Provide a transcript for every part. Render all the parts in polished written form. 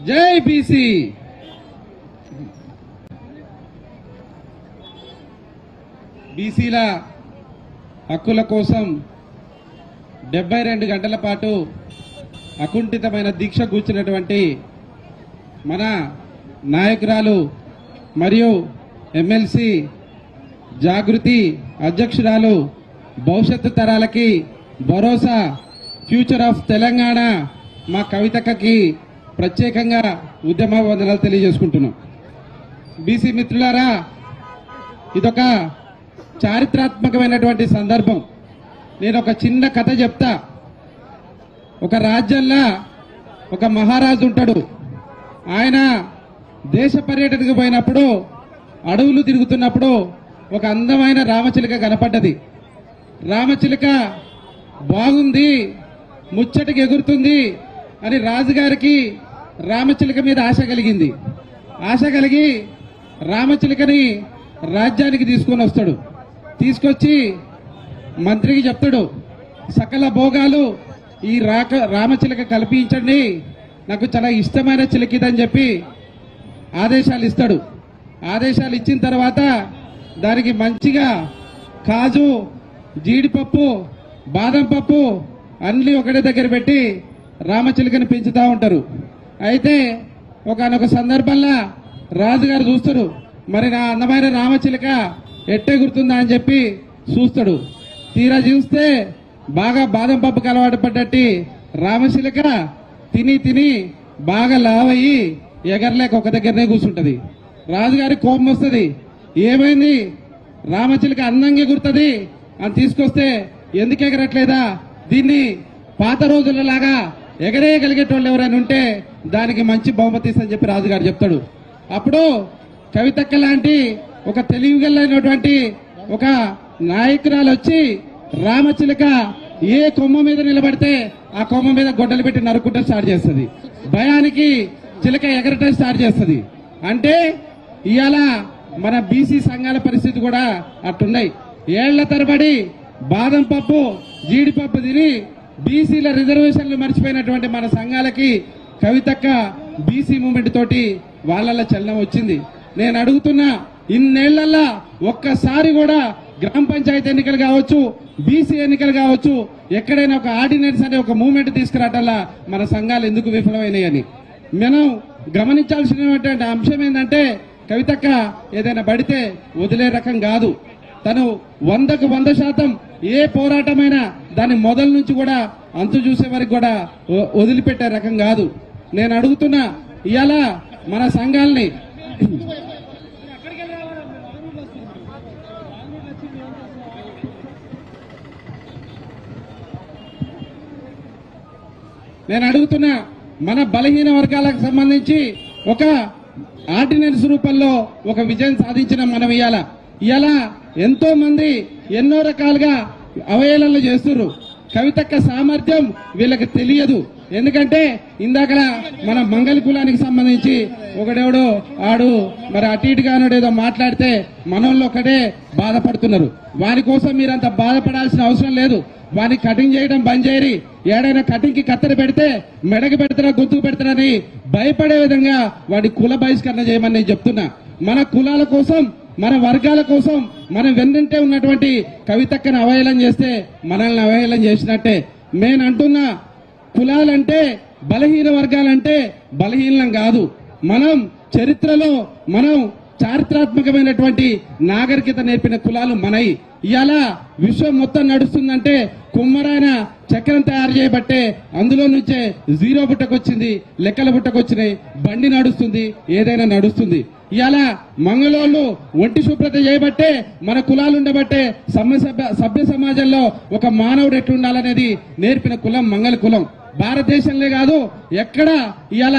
జై బీసీ. బీసీల హక్కుల కోసం 72 గంటల పాటు అకుంఠితమైన దీక్ష కూర్చున్నటువంటి మన నాయకురాలు మరియు ఎమ్మెల్సీ జాగృతి అధ్యక్షురాలు, భవిష్యత్తు తరాలకి భరోసా, ఫ్యూచర్ ఆఫ్ తెలంగాణ మా కవితక్కకి ప్రత్యేకంగా ఉద్యమ వందనాలు తెలియజేసుకుంటున్నాం. బీసీ మిత్రులారా, ఇదొక చారిత్రాత్మకమైనటువంటి సందర్భం. నేను ఒక చిన్న కథ చెప్తా. ఒక రాజ్యంలో ఒక మహారాజు ఉంటాడు. ఆయన దేశ పర్యటనకు పోయినప్పుడు అడవులు తిరుగుతున్నప్పుడు ఒక అందమైన రామచిలుక కనపడ్డది. రామచిలుక బాగుంది, ముచ్చటికి ఎగురుతుంది అని రాజుగారికి రామచిలుక మీద ఆశ కలిగింది. ఆశ కలిగి రామచిలుకని రాజ్యానికి తీసుకొని వస్తాడు. తీసుకొచ్చి మంత్రికి చెప్తాడు, సకల భోగాలు ఈ రామచిలుక కల్పించండి, నాకు చాలా ఇష్టమైన చిలుకిదని చెప్పి ఆదేశాలు ఇస్తాడు. ఆదేశాలు ఇచ్చిన తర్వాత దానికి మంచిగా కాజు, జీడిపప్పు, బాదం పప్పు అన్ని ఒకటే దగ్గర పెట్టి రామచిలుకని పెంచుతూ ఉంటారు. అయితే ఒకనొక సందర్భంలో రాజుగారు చూస్తారు, మరి నా అందమైన రామచిలుక ఎట్టే గుర్తుందా అని చెప్పి చూస్తాడు. తీరా చూస్తే బాగా బాదం పప్పుకి అలవాటు పడ్డట్టి రామచిలుక తిని తిని బాగా లావయ్యి ఎగరలేక ఒక దగ్గరనే కూర్చుంటది. రాజుగారి కోపం వస్తుంది. ఏమైంది, రామచిలుక అందంగా ఎగురుతుంది అని తీసుకొస్తే ఎందుకు ఎగరట్లేదా, దీన్ని పాత రోజులలాగా ఎగరేయగలిగేటోళ్ళు ఎవరైనా ఉంటే దానికి మంచి బహుమతి అని చెప్పి రాజుగారు చెప్తాడు. అప్పుడు కవితక్క లాంటి ఒక తెలివిగలైనటువంటి ఒక నాయకురాలు వచ్చి రామచిలుక ఏ కొమ్మ మీద నిలబడితే ఆ కొమ్మ మీద గొడ్డలు పెట్టి నరుక్కుంటే స్టార్ట్ చేస్తుంది. భయానికి చిలుక ఎగరటం స్టార్ట్ చేస్తుంది. అంటే ఇవాళ మన బీసీ సంఘాల పరిస్థితి కూడా అట్టున్నాయి. ఏళ్ల తరబడి బాదం పప్పు, జీడిపప్పు తిని బీసీల రిజర్వేషన్లు మర్చిపోయినటువంటి మన సంఘాలకి కవితక్క బీసీ మూవ్మెంట్ తోటి వాళ్ళ చలనం వచ్చింది. నేను అడుగుతున్నా, ఇన్నేళ్లల్లా ఒక్కసారి కూడా గ్రామ పంచాయతీ ఎన్నికలు కావచ్చు, బీసీ ఎన్నికలు కావచ్చు, ఎక్కడైనా ఒక ఆర్డినెన్స్ అనే ఒక మూవ్మెంట్ తీసుకురావటల్లా మన సంఘాలు ఎందుకు విఫలమైనాయని మనం గమనించాల్సినటువంటి అంశం ఏంటంటే, కవితక్క ఏదైనా పడితే వదిలే రకం కాదు. తను 100కు 100% ఏ పోరాటమైనా దాని మొదల నుంచి కూడా అంతు చూసే వరకు కూడా వదిలిపెట్టే రకం కాదు. నేను అడుగుతున్నా, ఇవాళ మన సంఘాలని మన బలహీన వర్గాలకు సంబంధించి ఒక ఆర్డినెన్స్ రూపంలో ఒక విజయం సాధించిన మనం ఇవాళ ఎంతో మంది ఎన్నో రకాలుగా అవహేళనలు చేస్తున్నారు. కవితక్క సామర్థ్యం వీళ్ళకి తెలియదు. ఎందుకంటే ఇందాక మన మంగళ కులానికి సంబంధించి ఒకడెవడో ఆడు మరి అటు ఇటుగానో ఏదో మాట్లాడితే మనోళ్ళు ఒకటే బాధపడుతున్నారు. వారి కోసం మీరంత బాధపడాల్సిన అవసరం లేదు. వాని కటింగ్ చేయడం బంద్ చేయరి. ఏడైనా కటింగ్ కి కత్తెర పెడితే మెడకి పెడతారా, గొంతుకు పెడతారని భయపడే విధంగా వాడి కుల బహిష్కరణ చేయమని నేను చెప్తున్నా. మన కులాల కోసం, మన వర్గాల కోసం మనం వెన్నంటే ఉన్నటువంటి కవితక్కను అవహేళన చేస్తే మనల్ని అవహేళన చేసినట్టే. నేను అంటున్నా, కులాలంటే, బలహీన వర్గాలంటే బలహీనం కాదు. మనం చరిత్రలో మనం చారిత్రాత్మకమైనటువంటి నాగరికత నేర్పిన కులాలు మనయి. ఇవాళ విశ్వం మొత్తం నడుస్తుందంటే కుమ్మరాయన చక్రం తయారు చేయబట్టే అందులో నుంచే జీరో బుట్టకొచ్చింది, లెక్కల బుట్టకొచ్చినాయి, బండి నడుస్తుంది, ఏదైనా నడుస్తుంది. ఇవాళ మంగళోళ్ళు ఒంటి శుభ్రత చేయబట్టే మన కులాలు ఉండబట్టే సభ్య సమాజంలో ఒక మానవుడు ఎట్లుండాలనేది నేర్పిన కులం మంగళ కులం. భారతదేశంలో కాదు, ఎక్కడ ఇవాళ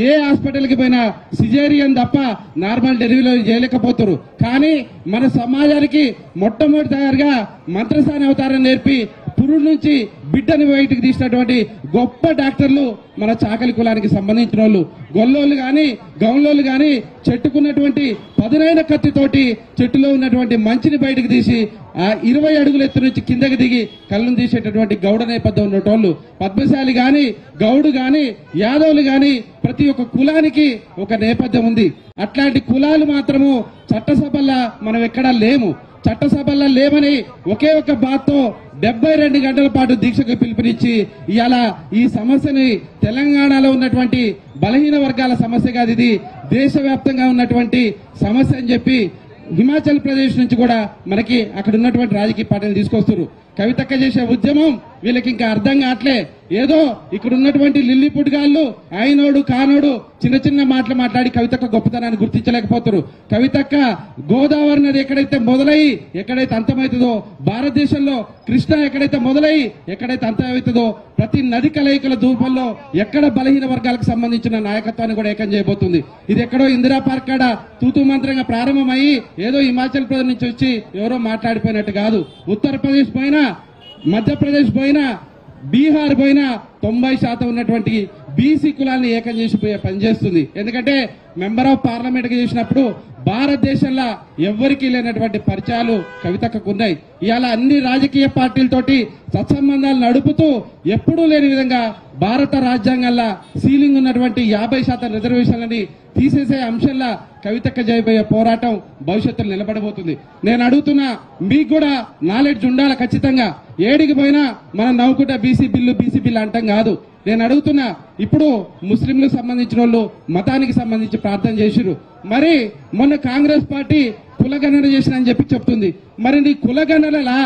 ఏ హాస్పిటల్కి పోయినా సిజేరియన్ తప్ప నార్మల్ డెలివరీ చేయలేకపోతారు. కానీ మన సమాజానికి మొట్టమొదటిసారిగా మంత్రసాని అవతారం నేర్పి పురుడు నుంచి బిడ్డని బయటికి తీసినటువంటి గొప్ప డాక్టర్లు మన చాకలి కులానికి సంబంధించిన వాళ్ళు. గొల్లోళ్ళు గాని, గౌన్లోళ్ళు గాని చెట్టుకున్నటువంటి పదునైన కత్తితోటి చెట్టులో ఉన్నటువంటి మంచిని బయటకు తీసి ఆ 20 అడుగుల ఎత్తు నుంచి కిందకి దిగి కళ్ళను తీసేటటువంటి గౌడ నేపథ్యం ఉన్నటోళ్ళు. పద్మశాలి గాని, గౌడు గాని, యాదవులు గాని ప్రతి ఒక్క కులానికి ఒక నేపథ్యం ఉంది. అట్లాంటి కులాలు మాత్రము చట్టసభల్లో మనం ఎక్కడా లేము. చట్టసభల్లో లేమని ఒకే ఒక బాత్తో 72 గంటల పాటు దీక్షకు పిలుపునిచ్చి ఇవాళ ఈ సమస్యని తెలంగాణలో ఉన్నటువంటి బలహీన వర్గాల సమస్య కాదు, ఇది దేశవ్యాప్తంగా ఉన్నటువంటి సమస్య అని చెప్పి హిమాచల్ ప్రదేశ్ నుంచి కూడా మనకి అక్కడ ఉన్నటువంటి రాజకీయ పార్టీలు తీసుకొస్తారు. కవితక్క చేసే ఉద్యమం వీళ్ళకి ఇంకా అర్థం కావట్లే. ఏదో ఇక్కడ ఉన్నటువంటి లిల్లీ పుట్గాళ్ళు ఆయనోడు కానోడు చిన్న చిన్న మాటలు మాట్లాడి కవితక్క గొప్పతనాన్ని గుర్తించలేకపోతారు. కవితక్క గోదావరి నది ఎక్కడైతే మొదలయ్యి ఎక్కడైతే అంతమవుతుందో, భారతదేశంలో కృష్ణ ఎక్కడైతే మొదలయ్యి ఎక్కడైతే అంతమవుతుందో, ప్రతి నది కలయికల రూపంలో ఎక్కడ బలహీన వర్గాలకు సంబంధించిన నాయకత్వాన్ని కూడా ఏకం చేయబోతుంది. ఇది ఎక్కడో ఇందిరా పార్క్ కాడ తూతూ మంత్రంగా ప్రారంభమయ్యి ఏదో హిమాచల్ ప్రదేశ్ నుంచి వచ్చి ఎవరో మాట్లాడిపోయినట్టు కాదు. ఉత్తరప్రదేశ్ పోయినా, మధ్యప్రదేశ్ పోయినా, బీహార్ పోయినా 90% ఉన్నటువంటి బీసీ కులాన్ని ఏకం చేసి పనిచేస్తుంది. ఎందుకంటే మెంబర్ ఆఫ్ పార్లమెంట్ గా చేసినప్పుడు భారతదేశంలో ఎవ్వరికీ లేనటువంటి పరిచయాలు కవితకు ఉన్నాయి. ఇవాళ అన్ని రాజకీయ పార్టీలతోటి సత్సంబంధాలు నడుపుతూ ఎప్పుడూ లేని విధంగా భారత రాజ్యాంగంలో సీలింగ్ ఉన్నటువంటి 50% రిజర్వేషన్లని తీసేసే అంశంలో కవితక్క చేయబోయే పోరాటం భవిష్యత్తులో నిలబడబోతుంది. నేను అడుగుతున్నా, మీకు కూడా నాలెడ్జ్ ఉండాలి ఖచ్చితంగా. ఏడికి పోయినా మనం నవ్వుకుంటా బీసీ బిల్లు అంటాం కాదు. నేను అడుగుతున్నా, ఇప్పుడు ముస్లింలకు సంబంధించిన వాళ్ళు మతానికి సంబంధించి ప్రార్థన చేసిరు. మరి మొన్న కాంగ్రెస్ పార్టీ కులగణన చేసిన చెప్పి చెప్తుంది. మరి నీ కులగణనలా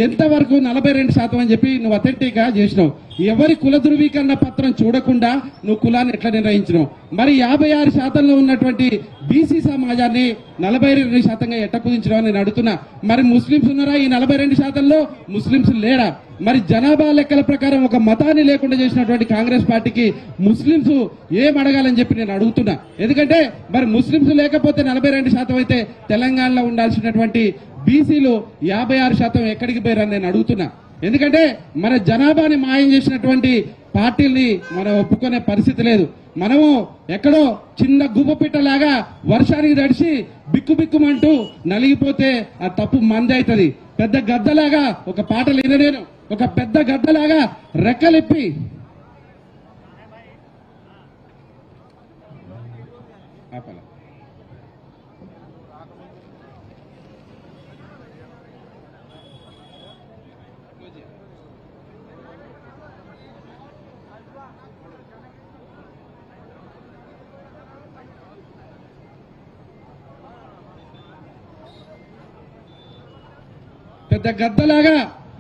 ఎంతవరకు 42% అని చెప్పి నువ్వు అథెంటిక్ గా చేసినావు. ఎవరి కుల ధృవీకరణ పత్రం చూడకుండా నువ్వు కులాన్ని ఎట్లా నిర్ణయించినావు? మరి 56% ఉన్నటువంటి బీసీ సమాజాన్ని 42% ఎట్లా కుదించడం నేను అడుగుతున్నా. మరి ముస్లింస్ ఉన్నారా ఈ 42%లో? ముస్లింస్ లేరా? మరి జనాభా లెక్కల ప్రకారం ఒక మతాన్ని లేకుండా చేసినటువంటి కాంగ్రెస్ పార్టీకి ముస్లింస్ ఏం అడగాలని చెప్పి నేను అడుగుతున్నా. ఎందుకంటే మరి ముస్లింస్ లేకపోతే 42% అయితే తెలంగాణలో ఉండాల్సినటువంటి బీసీలు 56% ఎక్కడికి పోయారని నేను అడుగుతున్నా. ఎందుకంటే మన జనాభాని మాయం చేసినటువంటి పార్టీల్ని మనం ఒప్పుకునే పరిస్థితి లేదు. మనము ఎక్కడో చిన్న గుబ్బపిట్టలాగా వర్షానికి తడిసి బిక్కుబిక్కుమంటూ నలిగిపోతే ఆ తప్పు మంది అవుతుంది. పెద్ద గద్దలాగా ఒక పాటలు వినలేను, ఒక పెద్ద గద్దలాగా రెక్కలిప్పి పెద్ద గద్దలాగా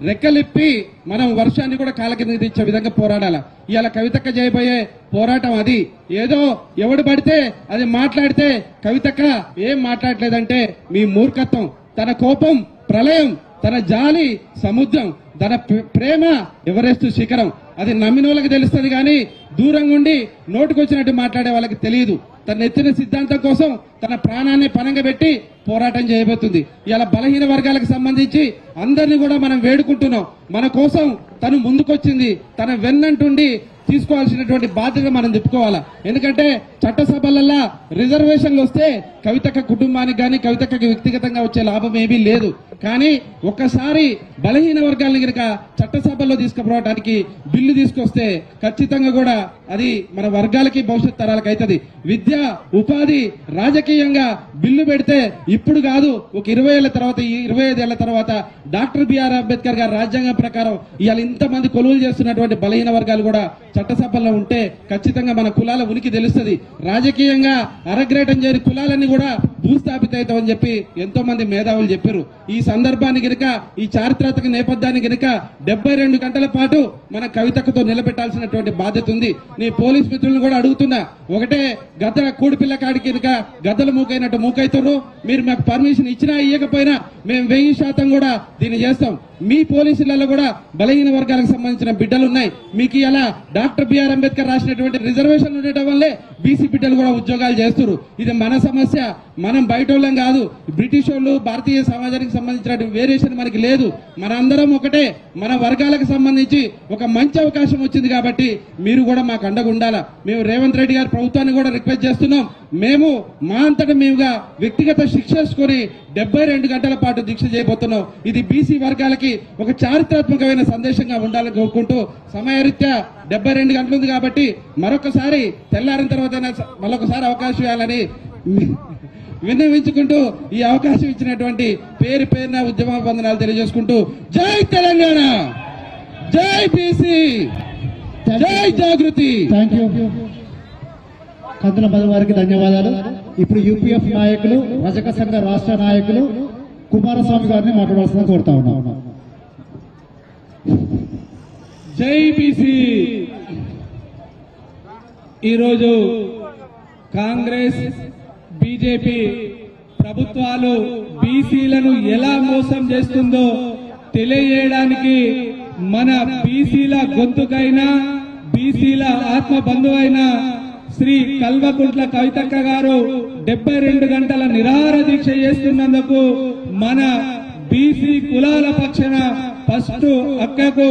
రెక్కలిప్పి మనం వర్షాన్ని కూడా కాళ్ళ కింద తెచ్చే విధంగా పోరాడాల. ఇవాళ కవితక్క చేయబోయే పోరాటం అది. ఏదో ఎవడు పడితే అది మాట్లాడితే కవితక్క ఏం మాట్లాడలేదంటే మీ మూర్ఖత్వం. తన కోపం ప్రళయం, తన జాలి సముద్రం, తన ప్రేమ ఎవరెస్ట్ శిఖరం. అది నమ్మిన వాళ్ళకి తెలుస్తుంది కానీ దూరంగా ఉండి నోటుకొచ్చినట్టు మాట్లాడే వాళ్ళకి తెలియదు. తన ఎత్తిన సిద్ధాంతం కోసం తన ప్రాణాన్ని పణంగా పెట్టి పోరాటం చేయబోతుంది. ఇలా బలహీన వర్గాలకు సంబంధించి అందరినీ కూడా మనం వేడుకుంటున్నాం. మన కోసం తను ముందుకొచ్చింది, తన వెన్నంటుండి తీసుకోవాల్సినటువంటి బాధ్యత మనం చెప్పుకోవాలా. ఎందుకంటే చట్టసభలల్లో రిజర్వేషన్లు వస్తే కవితక్క కుటుంబానికి కానీ కవితక్కకి వ్యక్తిగతంగా వచ్చే లాభం ఏమీ లేదు. కానీ ఒక్కసారి బలహీన వర్గాలను కనుక చట్టసభల్లో తీసుకుపోవడానికి బిల్లు తీసుకొస్తే ఖచ్చితంగా కూడా అది మన వర్గాలకి భవిష్యత్ తరాలకు అవుతుంది. విద్య, ఉపాధి, రాజకీయంగా బిల్లు పెడితే ఇప్పుడు కాదు, ఒక 20 ఏళ్ల తర్వాత, 25 ఏళ్ల తర్వాత డాక్టర్ బిఆర్ అంబేద్కర్ గారి రాజ్యాంగం ప్రకారం ఇవాళ ఇంతమంది కొలువులు చేస్తున్నటువంటి బలహీన వర్గాలు కూడా చట్టసభల్లో ఉంటే ఖచ్చితంగా మన కులాల ఉనికి తెలుస్తుంది. రాజకీయంగా అరగ్రేటం చేయని కులాలన్నీ కూడా భూస్థాపిత అవుతామని చెప్పి ఎంతో మంది మేధావులు చెప్పారు. ఈ సందర్భాన్ని గనుక, ఈ చారిత్రాత్మక నేపథ్యాన్ని గనుక 72 గంటల పాటు మన కవితక్కతో నిలబెట్టాల్సినటువంటి బాధ్యత ఉంది. నీ పోలీస్ మిత్రులను కూడా అడుగుతున్నా, ఒకటే గద్దల కూడిపిల్ల కాడికి గనుక గద్దలు మూకైనట్టు మూకైతున్నారు. మీరు మాకు పర్మిషన్ ఇచ్చినా ఇవ్వకపోయినా మేము 1000% కూడా దీన్ని చేస్తాం. మీ పోలీసులలో కూడా బలహీన వర్గాలకు సంబంధించిన బిడ్డలు ఉన్నాయి. మీకు ఇలా డాక్టర్ బిఆర్ అంబేద్కర్ రాసినటువంటి రిజర్వేషన్లు ఉండటం వల్లే బీసీ బిడ్డలు కూడా ఉద్యోగాలు చేస్తున్నారు. ఇది మన సమస్య, మనం బయట వాళ్ళం కాదు. బ్రిటిష్ వాళ్ళు, భారతీయ సమాజానికి సంబంధించిన వేరియేషన్ మనకి లేదు. మనందరం ఒకటే. మన వర్గాలకు సంబంధించి ఒక మంచి అవకాశం వచ్చింది కాబట్టి మీరు కూడా మాకు అండగా ఉండాలా. మేము రేవంత్ రెడ్డి గారి ప్రభుత్వాన్ని కూడా రిక్వెస్ట్ చేస్తున్నాం. మేము మా అంతటా మేముగా వ్యక్తిగత శిక్ష వేసుకొని 72 గంటల పాటు దీక్ష చేయబోతున్నాం. ఇది బీసీ వర్గాలకి ఒక చారిత్రాత్మకమైన సందేశంగా ఉండాలని కోరుకుంటూ సమయరీత్యా 72 గంటలు ఉంది కాబట్టి మరొకసారి తెల్లారిన తర్వాత మరొకసారి అవకాశం ఇవ్వాలని విన్నవించుకుంటూ ఈ అవకాశం ఇచ్చినటువంటి పేరు పేరున ఉద్యమాభివందనాలు తెలియజేసుకుంటూ జై తెలంగాణ, జై బీసీ, జై జాగృతి. Thank you. కందుల మధు వారికి ధన్యవాదాలు. ఇప్పుడు యూపీఎఫ్ నాయకులు, రజక సంఘ రాష్ట్ర నాయకులు కుమారస్వామి గారిని మాట్లాడాల్సిందిగా కోరుతా ఉన్నాం. జై బీసీ. ఈరోజు కాంగ్రెస్ బీజేపీ ప్రభుత్వాలు బీసీలను ఎలా మోసం చేస్తుందో తెలియజేయడానికి మన బీసీల గొంతుకైన బీసీల ఆత్మ బంధువైన శ్రీ కల్వకుంట్ల కవితక్క గారు 72 గంటల నిరాహార దీక్ష చేస్తున్నందుకు మన బీసీ కులాల పక్షాన ఫస్ట్ అక్కకు